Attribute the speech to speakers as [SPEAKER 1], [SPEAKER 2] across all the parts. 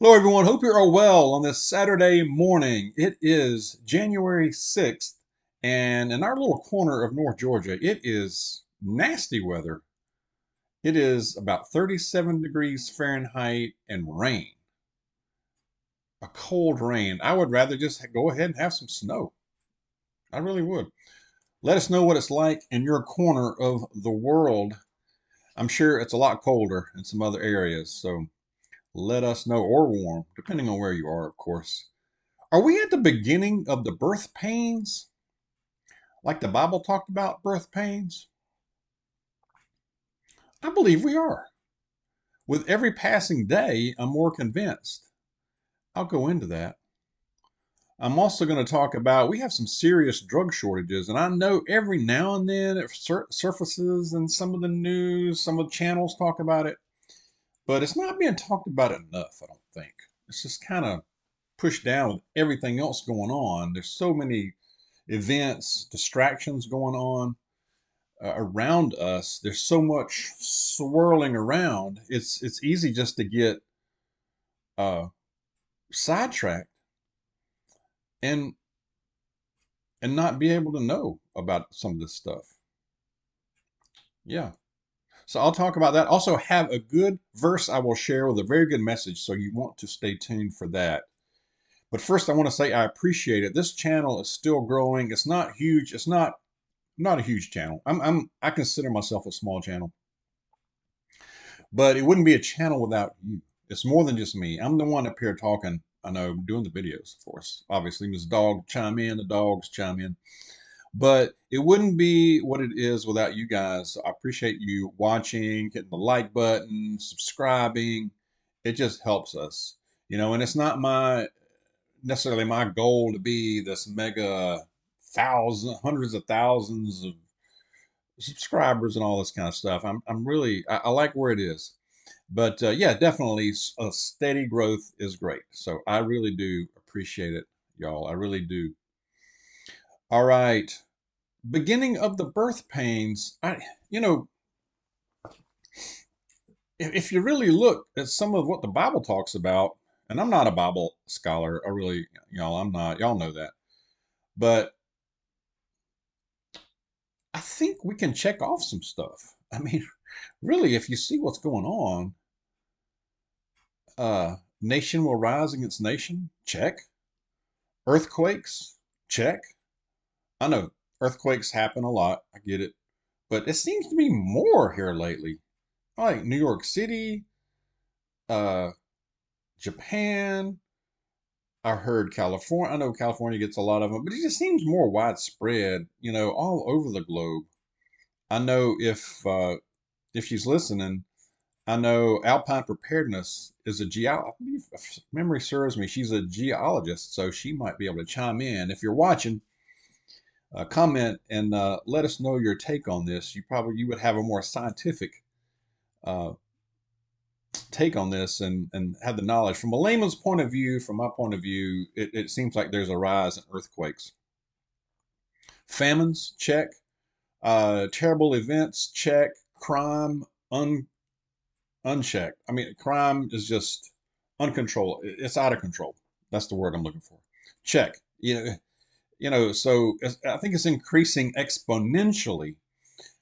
[SPEAKER 1] Hello, everyone. Hope you're all well on this Saturday morning. It is January 6th, and in our little corner of North Georgia, it is nasty weather. It is about 37 degrees Fahrenheit and rain, a cold rain. I would rather just go ahead and have some snow. I really would. Let us know what it's like in your corner of the world. I'm sure it's a lot colder in some other areas, so let us know, or warm, depending on where you are, of course. Are we at the beginning of the birth pains? Like the Bible talked about birth pains? I believe we are. With every passing day, I'm more convinced. I'll go into that. I'm also going to talk about we have some serious drug shortages, and I know every now and then it surfaces in some of the news, some of the channels talk about it, but it's not being talked about enough, I don't think. It's just kind of pushed down with everything else going on. There's so many events, distractions going on around us. There's so much swirling around. It's easy just to get uh, sidetracked and not be able to know about some of this stuff. Yeah. So I'll talk about that. Also, have a good verse I will share with a very good message. So you want to stay tuned for that. But first, I want to say I appreciate it. This channel is still growing. It's not huge. It's not a huge channel. I consider myself a small channel. But it wouldn't be a channel without you. It's more than just me. I'm the one up here talking. I know, doing the videos, of course. Obviously, Ms. Dawg chime in, the dogs chime in. But it wouldn't be what it is without you guys. So I appreciate you watching, hitting the like button, subscribing. It just helps us, and it's not necessarily my goal to be this mega hundreds of thousands of subscribers and all this kind of stuff. I'm really, I like where it is. But yeah, definitely a steady growth is great. So I really do appreciate it, y'all. I really do. All right. Beginning of the birth pains. You know, if you really look at some of what the Bible talks about, and I'm not a Bible scholar, I really, y'all, I'm not, y'all know that. But I think we can check off some stuff. I mean, really, if you see what's going on, nation will rise against nation, check. Earthquakes, check. I know earthquakes happen a lot. I get it. But it seems to be more here lately. Like New York City, uh, Japan. I heard California. I know California gets a lot of them, but it just seems more widespread, all over the globe. I know if she's listening, I know Alpine Preparedness is a I believe, if memory serves me, she's a geologist, so she might be able to chime in. If you're watching, comment and let us know your take on this. You would have a more scientific uh, take on this and have the knowledge from a layman's point of view. From my point of view, it seems like there's a rise in earthquakes, famines, check, terrible events, check, crime, unchecked. I mean, crime is just uncontrolled. It's out of control. That's the word I'm looking for. Check. So I think it's increasing exponentially.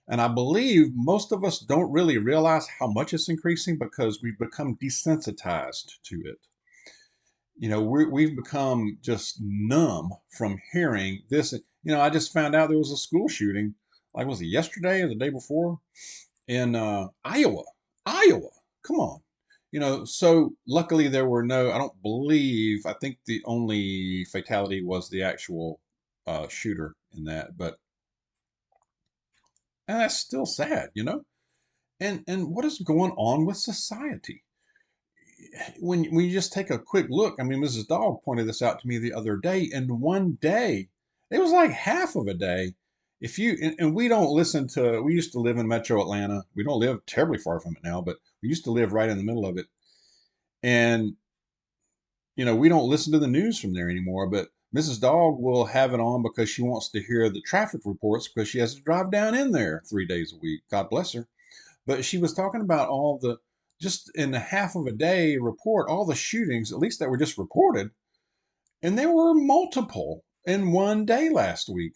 [SPEAKER 1] And I believe most of us don't really realize how much it's increasing because we've become desensitized to it. We've become just numb from hearing this. I just found out there was a school shooting, like was it yesterday or the day before in Iowa? Iowa, come on. So luckily there were no, I don't believe, I think the only fatality was the actual shooter in that, but and that's still sad. And what is going on with society? When you just take a quick look, I mean, Mrs. Dawg pointed this out to me the other day. In one day, it was like half of a day. If you and we don't listen to, we used to live in Metro Atlanta. We don't live terribly far from it now, but we used to live right in the middle of it. And we don't listen to the news from there anymore. But Mrs. Dawg will have it on because she wants to hear the traffic reports because she has to drive down in there 3 days a week. God bless her. But she was talking about all just in a half of a day report all the shootings, at least that were just reported, and there were multiple in one day last week.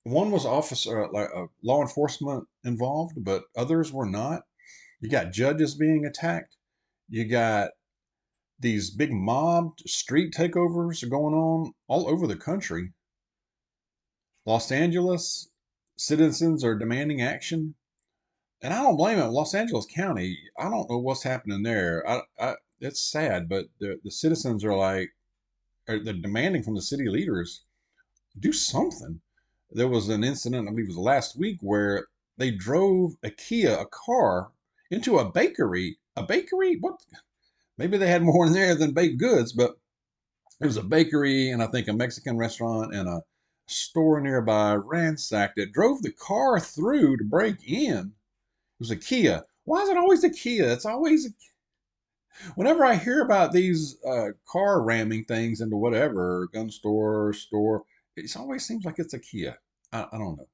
[SPEAKER 1] One was officer, like law enforcement involved, but others were not. You got judges being attacked. You got these big mob street takeovers going on all over the country. Los Angeles citizens are demanding action, and I don't blame them. Los Angeles County, I don't know what's happening there. It's sad, but the citizens are like, they're demanding from the city leaders, do something. There was an incident, I believe it was last week, where they drove a car, into a bakery. A bakery? What? Maybe they had more in there than baked goods, but it was a bakery and I think a Mexican restaurant and a store nearby, ransacked it, drove the car through to break in. It was a Kia. Why is it always a Kia? It's always whenever I hear about these car ramming things into whatever gun store, it always seems like it's a Kia. I don't know.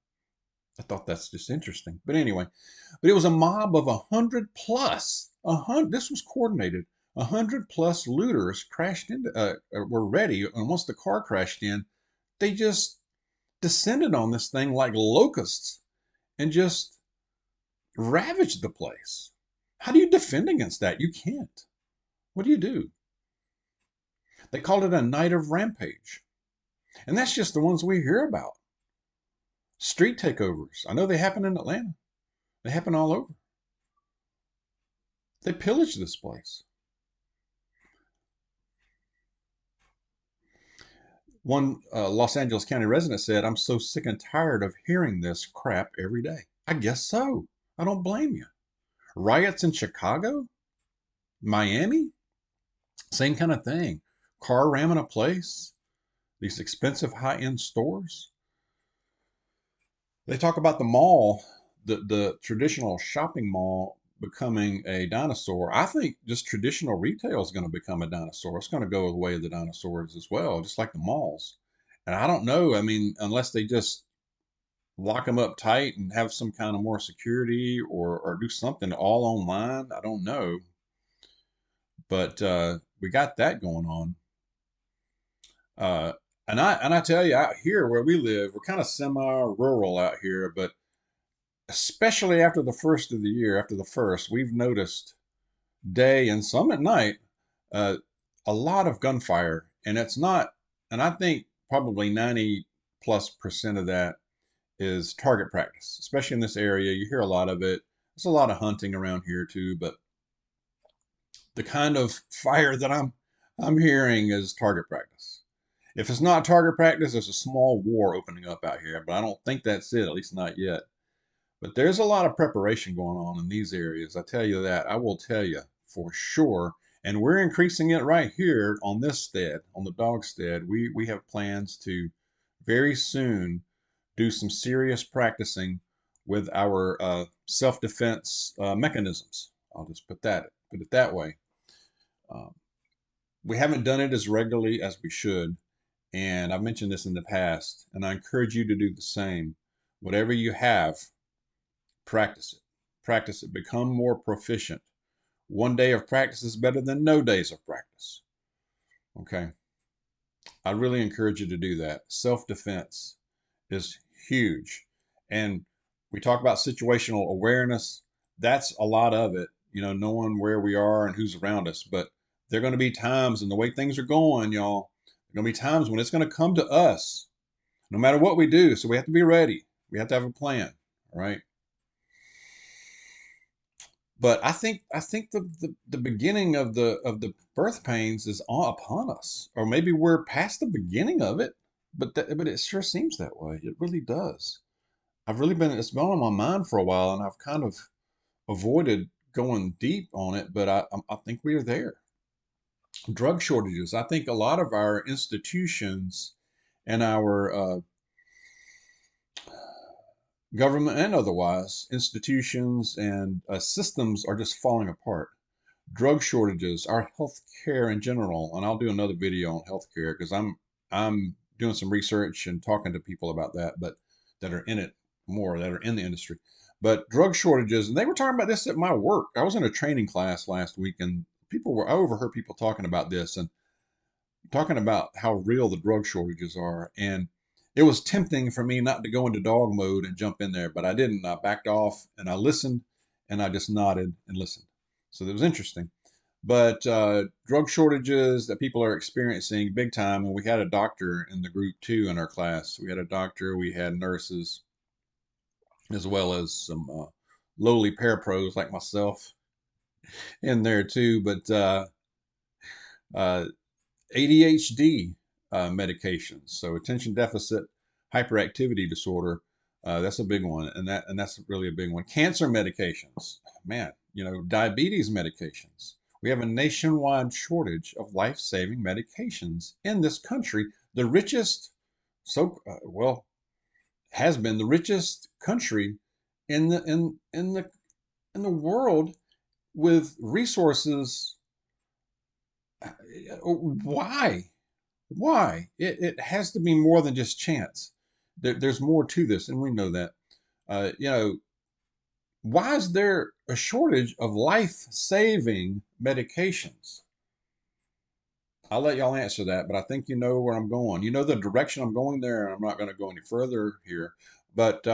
[SPEAKER 1] I thought that's just interesting. But anyway, but it was a mob of 100 plus. This was coordinated. 100 plus looters crashed into, were ready, and once the car crashed in, they just descended on this thing like locusts and just ravaged the place. How do you defend against that? You can't. What do you do? They called it a night of rampage. And that's just the ones we hear about. Street takeovers. I know they happen in Atlanta. They happen all over. They pillaged this place. One Los Angeles County resident said, I'm so sick and tired of hearing this crap every day. I guess so. I don't blame you. Riots in Chicago? Miami? Same kind of thing. Car ramming a place. These expensive high-end stores. They talk about the mall, the traditional shopping mall becoming a dinosaur. I think just traditional retail is going to become a dinosaur. It's going to go the way of the dinosaurs as well, just like the malls. And I don't know. I mean, unless they just lock them up tight and have some kind of more security or do something all online. I don't know. But we got that going on. Uh, and I tell you, out here where we live, we're kind of semi-rural out here, but especially after the first of the year, after the first, we've noticed day and some at night, uh, a lot of gunfire. And it's not, and I think probably 90+% of that is target practice, especially in this area. You hear a lot of it. There's a lot of hunting around here too, but the kind of fire that I'm hearing is target practice. If it's not target practice, there's a small war opening up out here, but I don't think that's it, at least not yet. But there's a lot of preparation going on in these areas. I tell you that. I will tell you for sure. And we're increasing it right here on this stead, on the Dawg stead. We have plans to very soon do some serious practicing with our self-defense mechanisms. I'll just put it that way. Um, we haven't done it as regularly as we should, and I've mentioned this in the past, and I encourage you to do the same. Whatever you have, practice it. Practice it. Become more proficient. One day of practice is better than no days of practice. Okay? I really encourage you to do that. Self-defense is huge. And we talk about situational awareness. That's a lot of it, knowing where we are and who's around us. But there are going to be times, and the way things are going, y'all, there are going to be times when it's going to come to us, no matter what we do. So we have to be ready. We have to have a plan, all right? But I think the beginning of the birth pains is upon us, or maybe we're past the beginning of it. But it sure seems that way. It really does. It's been on my mind for a while, and I've kind of avoided going deep on it. But I think we are there. Drug shortages. I think a lot of our institutions and our government and otherwise, institutions and systems are just falling apart. Drug shortages, our health care in general, and I'll do another video on healthcare because I'm doing some research and talking to people about that, but that are in it more, that are in the industry. But drug shortages, and they were talking about this at my work. I was in a training class last week, and I overheard people talking about this and talking about how real the drug shortages are. And it was tempting for me not to go into dog mode and jump in there, but I didn't. I backed off and I listened and I just nodded and listened. So it was interesting. But drug shortages that people are experiencing big time, and we had a doctor in the group too in our class. We had a doctor, we had nurses, as well as some lowly parapros like myself in there too. But uh, ADHD medications, so attention deficit hyperactivity disorder, that's a big one, and that's really a big one. Cancer medications, man, diabetes medications. We have a nationwide shortage of life-saving medications in this country. The richest, well, has been the richest country in the world with resources. Why? Why? It has to be more than just chance. There's more to this, and we know that. Uh, you know, why is there a shortage of life-saving medications? I'll let y'all answer that, but I think you know where I'm going. You know the direction I'm going there, and I'm not going to go any further here. But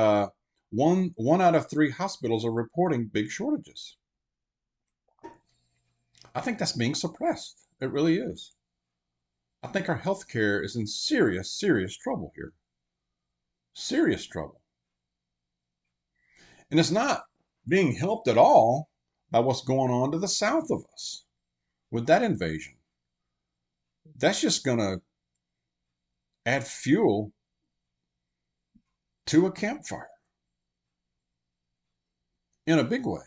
[SPEAKER 1] one out of 3 hospitals are reporting big shortages. I think that's being suppressed. It really is. I think our healthcare is in serious, serious trouble here. Serious trouble. And it's not being helped at all by what's going on to the south of us with that invasion. That's just going to add fuel to a campfire in a big way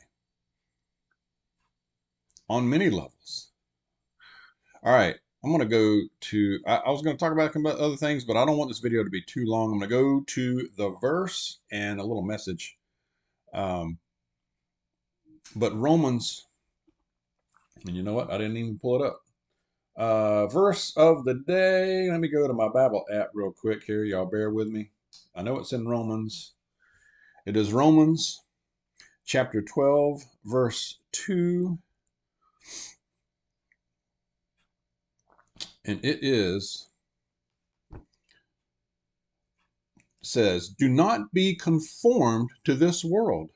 [SPEAKER 1] on many levels. All right, I'm going to go to, I was going to talk about other things, but I don't want this video to be too long. I'm going to go to the verse and a little message. But Romans, and you know what? I didn't even pull it up. Verse of the day. Let me go to my Bible app real quick here. Y'all bear with me. I know it's in Romans. It is Romans chapter 12, verse 2. And says, do not be conformed to this world,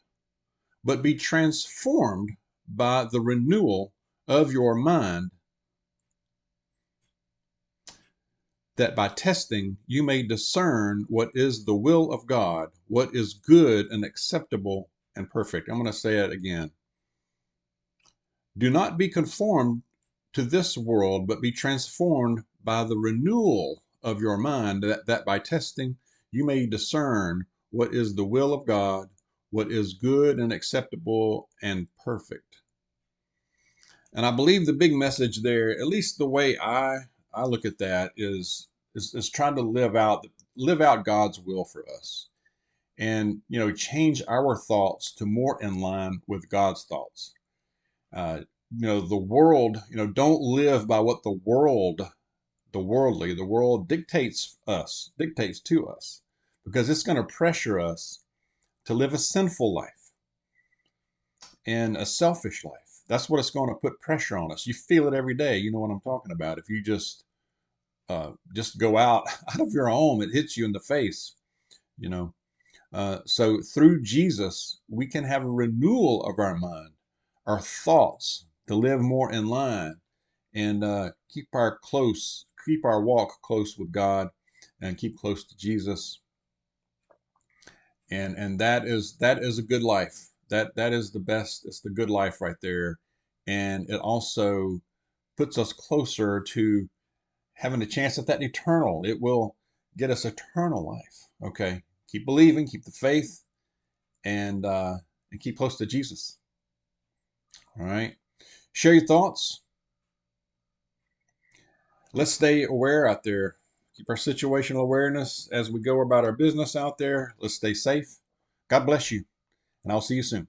[SPEAKER 1] but be transformed by the renewal of your mind, that by testing you may discern what is the will of God, what is good and acceptable and perfect. I'm going to say it again. Do not be conformed to this world, but be transformed by the renewal of your mind, that by testing you may discern what is the will of God, what is good and acceptable and perfect. And I believe the big message there, at least the way I look at that, is trying to live out God's will for us, and change our thoughts to more in line with God's thoughts. The world, don't live by what the world dictates to us, because it's going to pressure us to live a sinful life and a selfish life. That's what it's going to put pressure on us. You feel it every day. You know what I'm talking about. If you just go out of your home, it hits you in the face, So through Jesus, we can have a renewal of our mind, our thoughts, to live more in line, and keep our walk close with God, and keep close to Jesus. And that is a good life. That is the best. It's the good life right there. And it also puts us closer to having a chance at that eternal. It will get us eternal life. Okay. Keep believing, keep the faith, and keep close to Jesus. All right. Share your thoughts. Let's stay aware out there. Keep our situational awareness as we go about our business out there. Let's stay safe. God bless you, and I'll see you soon.